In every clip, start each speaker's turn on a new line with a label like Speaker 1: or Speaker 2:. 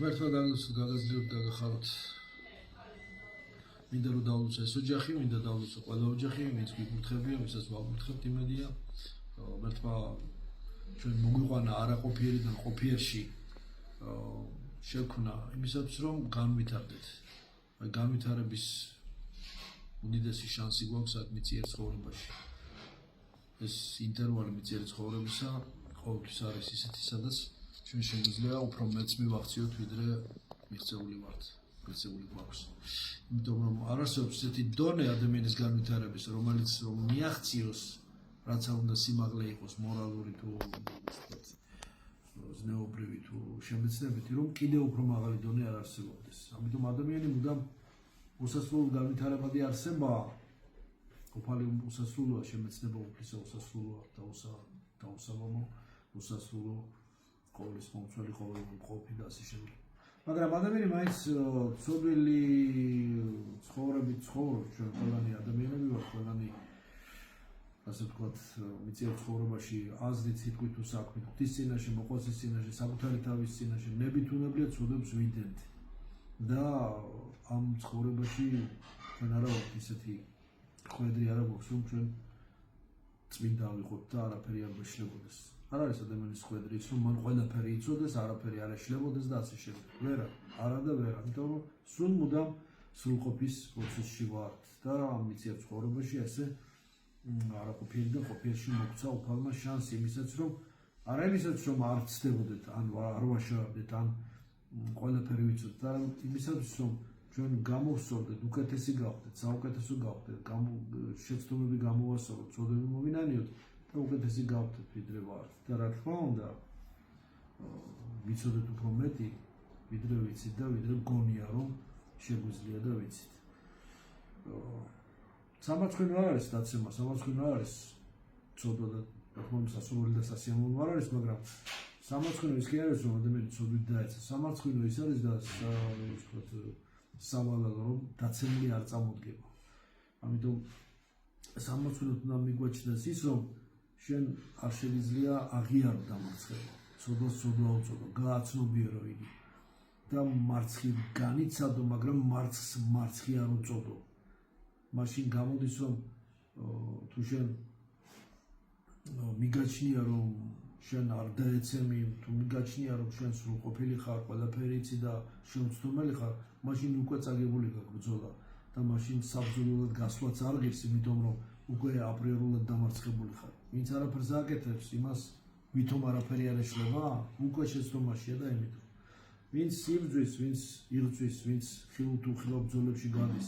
Speaker 1: ღმერთმა გაგაძლიეროთ გაგახაროთ. მინდა რომ დავлуცე ეს ოჯახი, მინდა დავлуცე ყველა ოჯახი, ვინც გიკურთხებია, ვისაც ვაკურთხებთ იმედია. ღმერთმა ჩვენ მოგვიყვანა არაყოფიერიდან ყოფიერში შექმნა იმისათვის რომ განვითარდეთ. აი განვითარების უდიდესი შანსი გვაქვს აქ მიწიერ ცხოვრებაში. ეს ინტერვალი მიწიერ ცხოვრებისა ყოველთვის არის ისეთი, სადაც ჩვენ შეგვიძლია უფრო მეც მივახციოთ, ვიდრე მიღწეული ვართ, მიღწეული გვაქვს. იმიტომ რომ არ არსებობს ესეთი დონე ადამიანის განვითარების, რომელიც რომ მიაღწიოს, რაც არ უნდა სიმაღლე იყოს, მორალური თუ ზნეობრივი თუ შემეცნებითი, რომ კიდევ უფრო მაღალი დონე არ არსებობდეს. ამიტომ ადამიანი მუდამ უსასრულო განვითარებადი არსება, ყოფილი უსასრულოა, შემეცნება უფლისა უსასრულოა, დაუსაბამო, უსასრულო, ყოვლის მომცველი, ყოველი მყოფი და ასე შემდეგ. მაგრამ ადამიანი მაინც ცოდვილი ცხოვრებით ცხოვრობს, ჩვენ ყველანი ადამიანები ვართ, ყველანი ასე ვთქვათ, მიწიერ ცხოვრებაში აზრით, სიტყვით თუ საქმით, ღვთის წინაშე, მოყვასის წინაშე, საკუთარი თავის წინაშე, ნებით უნებლიეთ ცოდებს ვიდენთ. და ამ ცხოვრებაში ჩვენ არა ვართ ისეთი ხვედრი არა გვაქვს, რომ ჩვენ წმინდა ვიყოთ და არაფერი არ გვეშლებოდეს. არ არის ადამიანის ხვედრი ის, რომ მან ყველაფერი იცოდეს, არაფერი არ ეშლებოდეს და ასე შემდეგ. ვერა, არა და ვერა, იმიტომ რომ სულ მუდამ სრულყოფის პროცესში ვართ და ამ მიწიერ ცხოვრებაში ასე არაყოფიერიდან ყოფიერში მოგცა უფალმა შანსი იმისაც, რომ არა იმისაც, რომ არ ცდებოდეთ, ან არ ვაშავებდეთ, ან ყველაფერი ვიცოდეთ, არამედ იმისათვის, რომ ჩვენ გამოვსწორდეთ, უკეთესი გავხდეთ, საუკეთესო გავხდეთ, შეცდომები გამოვასწოროთ, ცოდები მოვინანიოთ და უკეთესი გავხდეთ, ვიდრე ვართ. და რა თქმა უნდა, ვიცოდეთ უფრო მეტი, ვიდრე ვიცით და ვიდრე გონია, რომ შეგვიძლია და ვიცით. სამარცხვინო არ არის დაცემა, სამარცხვინო არ არის ცოდვა და რა თქმა უნდა სასურველი და სასიამოვნო არ არის, მაგრამ სამარცხვინო ის კი არის, რომ ადამიანი ცოდვით დაეცა. სამარცხვინო ის არის და სავალალო, რომ დაცემული არ წამოდგება. ამიტომ სამარცხვინოდ უნდა მიგვაჩნდეს ის, რომ შენ არ შეგიძლია აღიარო დამარცხება. ცოდვას ცოდვა უწოდო, გააცნობიერო იგი და მარცხი განიცადო, მაგრამ მარცხი არ უწოდო. მაშინ გამოდის, რომ თუ შენ მიგაჩნია, რომ შენ არ დაეცემი, თუ მიგაჩნია, რომ შენ სრულყოფილი ხარ, ყველაფერი იცი და შეუცდომელი ხარ, მაშინ უკვე წაგებული გაქვს ბრძოლა და მაშინ საბრძოლოდ გასვლაც არ ღირს, იმიტომ რომ უკვე აპრიორულად დამარცხებული ხარ. ვინც არაფერს აკეთებს, იმას ვითომ არაფერი არ ეშლება, უკვე შეცდომაშია და იმიტომ. ვინც იბრძვის, ვინც იღწვის, ვინც ხილ თუ ხილ ბრძოლებში გადის,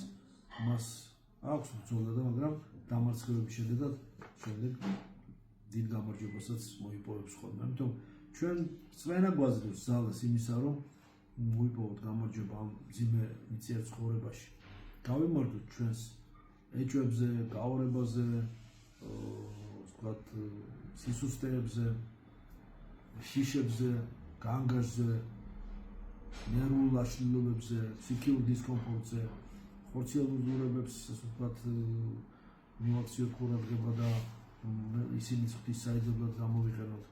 Speaker 1: მას აქვს ბრძოლა და მაგრამ დამარცხებების შედეგად შემდეგ დიდ გამარჯვებასაც მოიპოვებს ხოლმე. ამიტომ ჩვენ წვენა გვაძლევს ძალას იმისა, რომ მოიპოვოთ გამარჯვება ამ მძიმე მიწიერ ცხოვრებაში. გავიმარჯვოთ ჩვენს ეჭვებზე, გაორებაზე, ვთქვათ, სისუსტეებზე, შიშებზე, განგაშზე, ნერვულ აშლილობებზე, ფსიქიურ დისკომფორტზე, ხორციელურ ზურებებს, ასე ვთქვათ, მივაქციოთ ყურადღება და ისინიც ღვთისმსაჯულებლად გამოვიყენოთ.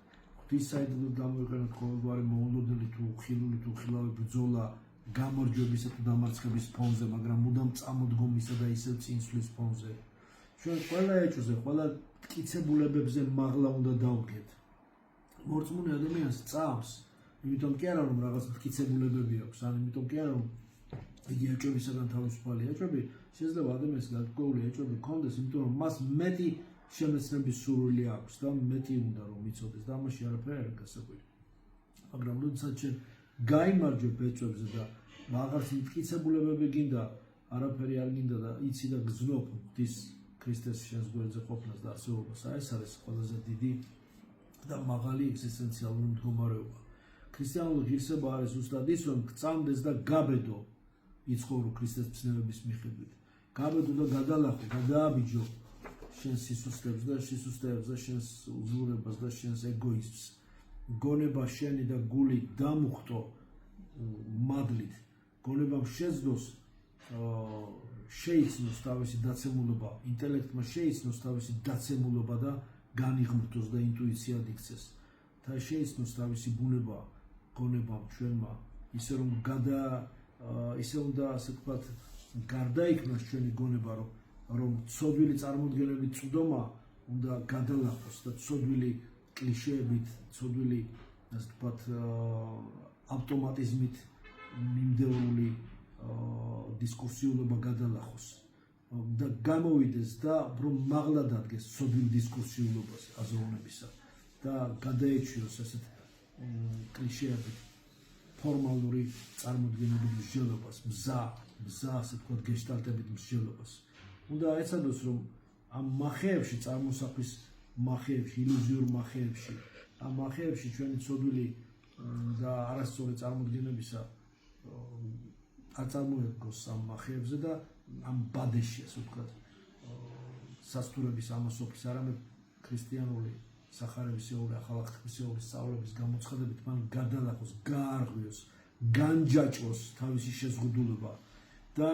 Speaker 1: ღვთისმსაჯულებლად გამოვიყენოთ ყოველგვარი მოულოდნელი თუ ხილული თუ ხილავი ბრძოლა გამარჯვებისა თუ დამარცხების ფონზე, მაგრამ მუდამ წამოდგომისა და ისევ წინსვლის ფონზე. ჩვენ ყველა ეჭვზე, ყველა მტკიცებულებებზე მაღლა უნდა დავდგეთ. მორწმუნე ადამიანს წამს, იმიტომ კი არა რომ რაღაც მტკიცებულებები აქვს, ან იმიტომ კი არა რომ იგი ეჭვებისაგან თავისუფალია. ეჭვები შეიძლება ადამიანს გარკვეული ეჭვები ჰქონდეს, იმიტომ რომ მას მეტი შემეცნების სურვილი აქვს და მეტი უნდა რომ იცოდეს და ამაში არაფერი არ გასაკვირი. მაგრამ როდესაც შენ გაიმარჯვებ ეჭვებზე და რაღაც მტკიცებულებები გინდა, არაფერი არ გინდა და იცი და გძნობ ღვთის ქრისტეს შენს გვერდზე ყოფნას და არსებობას, ეს არის ყველაზე დიდი და მაღალი ეგზისტენციალური მდგომარეობა. ქრისტიანული ღირსება არის ზუსტად ის, რომ გწამდეს და გაბედო იცხოვრო ქრისტეს მცნებების მიხედვით. გაბედო და გადალახო, გადააბიჯო შენს სისუსტეებს და შენს უზურებას და შენს ეგოიზმს. გონება შენი და გული დამუხტო მადლით. გონებამ შეძლოს შეიცნოს თავისი დაცემულობა, ინტელექტმა შეიცნოს თავისი დაცემულობა და განიღმრთოს და ინტუიციად იქცეს. და შეიცნოს თავისი ბუნება გონებამ ჩვენმა ისე რომ ისე უნდა ასე ვთქვათ გარდაიქმნას ჩვენი გონება რომ ცოდვილი წარმოდგენებით წვდომა უნდა გადალახოს და ცოდვილი კლიშეებით, ცოდვილი ასე ვთქვათ ავტომატიზმით მიმდევრული დისკურსიულობა გადალახოს და გამოვიდეს და რომ მაღლა დადგეს ცოდვილ დისკურსიულობას აზროვნებისა და გადაეჩიოს ასეთ კლიშეებით ფორმალური წარმოდგენებით მსჯელობას, მზა ასე ვთქვათ გეშტალტებით მსჯელობას. უნდა ეცადოს რომ ამ მახეებში წარმოსახვის მახეებში, ილუზიურ მახეებში, ამ მახეებში ჩვენი ცოდვილი და არასწორი წარმოდგენებისა არ წარმოედგოს ამ მახეებზე და ამ ბადეში ასე ვთქვათ სასტურების ამასოფლის არამედ ქრისტიანული სახარებისეული ახალახთმისეული სწავლების გამოცხადებით მან გადალახოს, გაარღვიოს, განჯაჭვოს თავისი შეზღუდულება და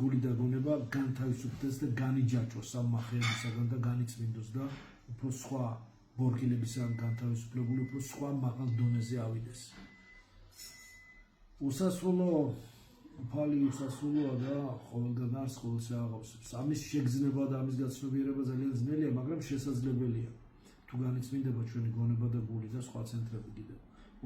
Speaker 1: გული და გონება განთავისუფლდეს და განიჯაჭვოს ამ მახეებისაგან და განიწმინდოს და უფრო სხვა ბორკილებისგან განთავისუფლებული, უფრო სხვა მაღალ დონეზე ავიდეს. უსასრულო უფალი უსასრულოა და ყოველგან არს ყოველს აღავსებს. ამის შეგრძნება და ამის გაცნობიერება ძალიან ძნელია, მაგრამ შესაძლებელია. თუ განიწმინდება ჩვენი გონება და გული და სხვა ცენტრები კიდევ.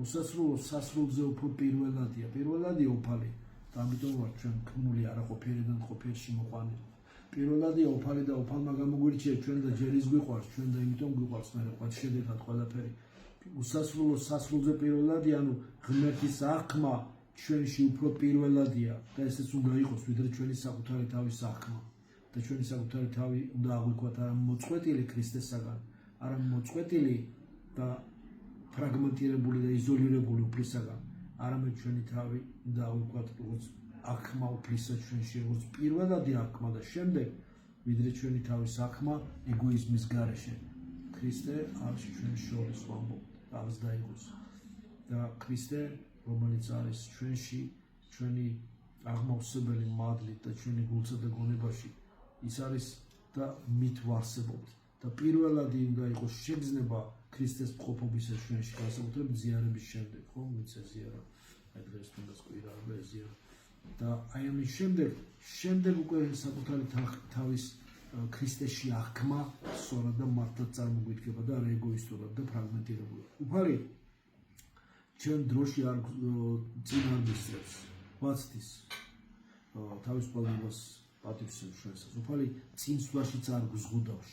Speaker 1: უსასრულო სასრულზე უფრო პირველადია უფალი და ამიტომ ვარ ჩვენ ქმნული არაყოფიერიდან ყოფიერში მოყვანილი. პირველადია უფალი და უფალმა გამოგვირჩია ჩვენ და ჯერ ის გვიყვარს, ჩვენ და იმიტომ გვიყვარს მე რა შედეგად ყველაფერი. უსასრულო სასრულზე პირველადია, ანუ ღმერთის აღქმა ჩვენში უფრო პირველადია და ესეც უნდა იყოს ვიდრე ჩვენი საკუთარი თავის აღქმა და ჩვენი საკუთარი თავი უნდა აღვიქვათ არა მოწყვეტილი ქრისტესაგან, არა მოწყვეტილი და ფრაგმენტირებული და იზოლირებული უფლისაგან, არამედ ჩვენი თავი უნდა აღვიქვათ როგორც აღქმა უფლისა ჩვენში, როგორც პირველადი აღქმა და შემდეგ ვიდრე ჩვენი თავის აღქმა ეგოიზმის გარეშე. ქრისტე არის ჩვენ შორის ვამბობ, არის დაიგოს და ქრისტე რომელიც არის ჩვენში, ჩვენი აღმავსებელი მადლით და ჩვენი გულსა და გონებაში, ის არის და მით ვარსებობთ. და პირველადი უნდა იყოს შეგრძნება ქრისტეს მყოფობისა ჩვენში, განსაკუთრებით ზიარების შემდეგ, ხო, მიცე ზიარა, აი დღეს თუნდაც კვირა არა ზიარა. და აი ამის შემდეგ უკვე საკუთარი თავის ქრისტეში აღქმა სწორად და მართლაც წარმოგვიდგება და არა ეგოისტურად და ფრაგმენტირებულად. უფალი ჩვენ დროში არ წინ არ მისწრებს, ვაცდის თავის ყველებას პატივსებს ჩვენსაც. უფალი წინსვლაშიც არ გვზღუდავს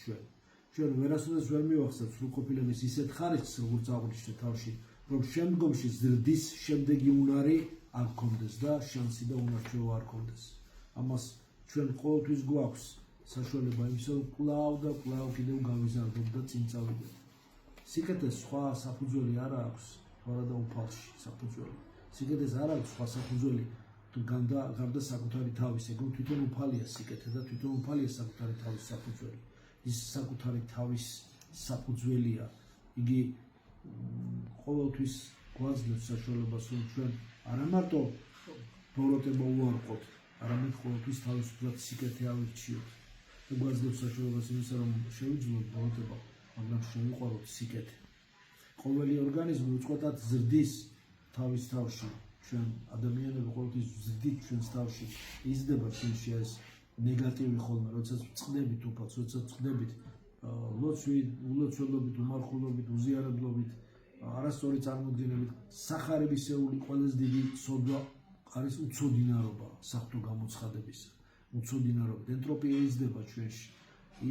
Speaker 1: ჩვენ ვერასოდეს ვერ მივახსენებთ სრულყოფილების ისეთ ხარისხს, როგორც აღვნიშნეთ თავში, რომ შემდგომში ზრდის შემდეგი უნარი არ გქონდეს და შანსი და უნარჩვევა არ გქონდეს. ამას ჩვენ ყოველთვის გვაქვს საშუალება იმისა, რომ კვლავ და კვლავ კიდევ გავიზარდოთ და წინ წავიდეთ. სიკეთეს სხვა საფუძველი არ აქვს, ვარა და უფალში საფუძველი. სიკეთეს არ აქვს სხვა საფუძველი თუ გარდა საკუთარი თავის, ეგრე თვითონ უფალია სიკეთე და თვითონ უფალია საკუთარი თავის საფუძველი. ის საკუთარი თავის საფუძველია. იგი ყოველთვის გვაძლევს საშუალებას, რომ ჩვენ არა მარტო ბოროტება უარყოთ, არამედ ყოველთვის თავისუფლად სიკეთე ავირჩიოთ. და გვაძლევს საშუალებას იმისა, რომ შევიძლოთ ბოროტება, მაგრამ შევიყვაროთ სიკეთე. ყოველი ორგანიზმი უწყვეტად ზრდის თავის თავში. ჩვენ ადამიანები ყოველთვის ზრდით ჩვენს თავში, იზრდება ჩვენში ეს ნეგატივი ხოლმე, როდესაც წდებით უფალს, როდესაც წდებით ლოცვით, ulოცველობით, უმარხულობით, უზიარებლობით, არასწორი წარმოდგენებით, სახარებისეული ყველაზე დიდი ცოდვა არის უცოდინარობა, საღვთო გამოცხადებისა. უცოდინარობა, ენტროპია იზრდება ჩვენში.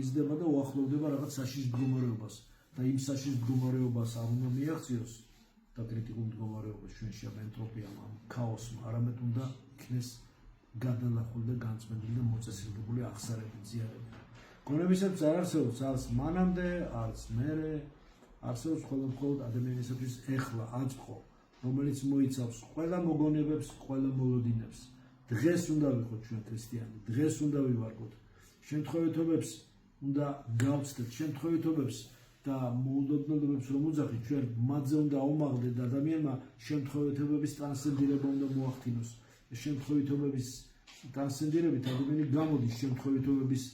Speaker 1: იზრდება და უახლოვდება რაღაც საშიშ მდგომარეობას და იმ საშიშ მდგომარეობას არ უნდა მიაღწიოს და კრიტიკულ მდგომარეობას ჩვენში ამ ენტროპიამ, ამ ქაოსმა, არამედ უნდა იქნეს გადალახული და განწმენდილი და მოწესრიგებული აღსარებით ზიარება. გონებისათვის არ არსებობს არც მანამდე, არც მერე, არსებობს მხოლოდ ადამიანისათვის ეხლა აწყო, რომელიც მოიცავს ყველა მოგონებებს, ყველა მოლოდინებს. დღეს უნდა ვიყოთ ჩვენ ქრისტიანი, დღეს უნდა ვივარგოთ. შემთხვევითობებს უნდა გავცდეთ, შემთხვევითობებს და მოულოდნელობებს რომ უძახით, ჩვენ მათზე უნდა აუმაღლდეთ და ადამიანმა შემთხვევითობების ტრანსცენდირება უნდა მოახდინოს. შემთხვევითობების ტრანსცენდირებით ადამიანი გამოდის შემთხვევითობების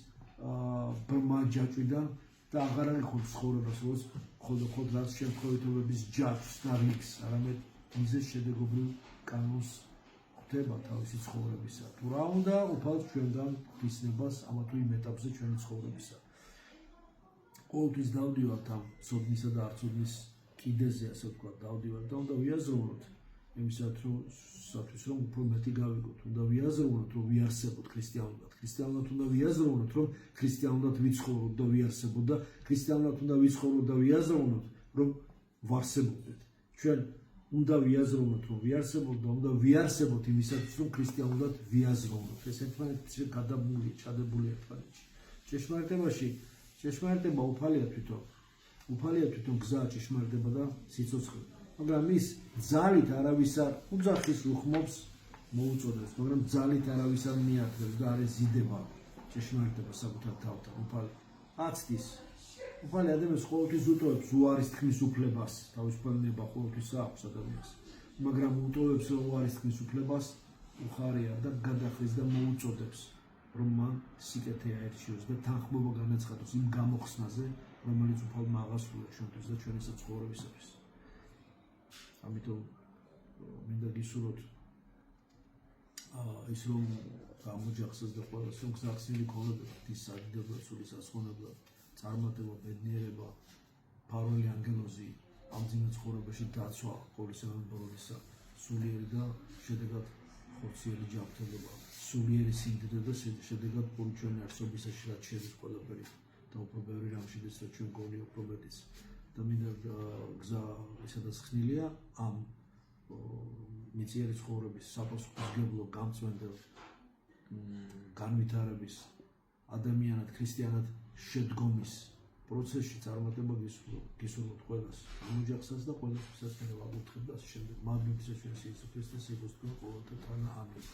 Speaker 1: ბრმა ჯაჭვიდან და აღარ აღიქვამს ცხოვრებას, ხოლო რაც შემთხვევითობების ჯაჭვს და რიგს, არამედ მიზეს შედეგობრივ კანონს ხვდება თავისი ცხოვრებისა. თუ რა უნდა უფალს ჩვენგან ღვთისნებას ამა თუ იმ ეტაპზე ჩვენი ცხოვრებისა. ყოველთვის დავდივართ ამ ცოდნისა და არცოდნის კიდეზე, ასე ვთქვათ, დავდივართ და უნდა ვიაზროვნოთ იმისათვის, რომ უფრო მეტი გავიგოთ. უნდა ვიაზროვნოთ, რომ ვიარსებოთ ქრისტიანულად. ქრისტიანულად უნდა ვიაზროვნოთ, რომ ქრისტიანულად ვიცხოვროთ და ვიარსებოთ და ქრისტიანულად უნდა ვიცხოვროთ და ვიაზროვნოთ, რომ ვარსებობდეთ. ჩვენ უნდა ვიაზროვნოთ, რომ ვიარსებოთ და უნდა ვიარსებოთ იმისათვის, რომ ქრისტიანულად ვიაზროვნოთ. ეს ერთმანეთში გადაბმულია, ჩადებული ერთმანეთში. ჭეშმარიტება უფალია თვითონ გზაა ჭეშმარიტება და სიცოცხლე. მაგრამ ის ძალით არავის არ უძახის უხმობს მოუწოდებს, მაგრამ ძალით არავის არ მიართებს და არის ზიდება ჭეშმარიტება საკუთარ თავთან. აცდის უფალი ადამიანს ყოველთვის უტოვებს უარის თქმის უფლებას, თავისუფლება ყოველთვის აქვს ადამიანს, მაგრამ უტოვებს უარის თქმის უფლებას უხარია და გადახდის და მოუწოდებს, რომ მან სიკეთე აერჩიოს და თანხმობა განაცხადოს იმ გამოხსნაზე, რომელიც უფალმა აღასრულა ჩვენთვის და ჩვენი საცხოვრებისათვის. ამიტომ მინდა გისურვოთ ის რომ გამოჯახსას და ყველას რომ გზახსნილი ქონებათ ის სადიდებლად სული სასხონებლად წარმატება, ბედნიერება, ფარველი ანგელოზი ამ ძიმე ცხოვრებაში დაცვა ყოვლისამებროლისა, სულიერი და შედეგად ხორციელი ჯანმრთელობა, სულიერი სიმდიდრე და შედეგად პური ჩვენი არსობისაში რაც შედის ყველაფერი და უფრო ბევრი რამ შედის რაც ჩვენ გონია უფრო მეტიც. და მინდა გზა ისედაც ხსნილია ამ მიწიერი ცხოვრების საპასუხისმგებლო გამწვენდელ განვითარების ადამიანად ქრისტიანად შედგომის პროცესში წარმატება გისურვოთ ყველას გამოჯახსას და ყველასთვის სასწრაფო აღუთხებ და ამ შემდეგ მადლობისა ჩვენ იესო ქრისტეს იგოს თქვენ ყოველთა თანა ამინ.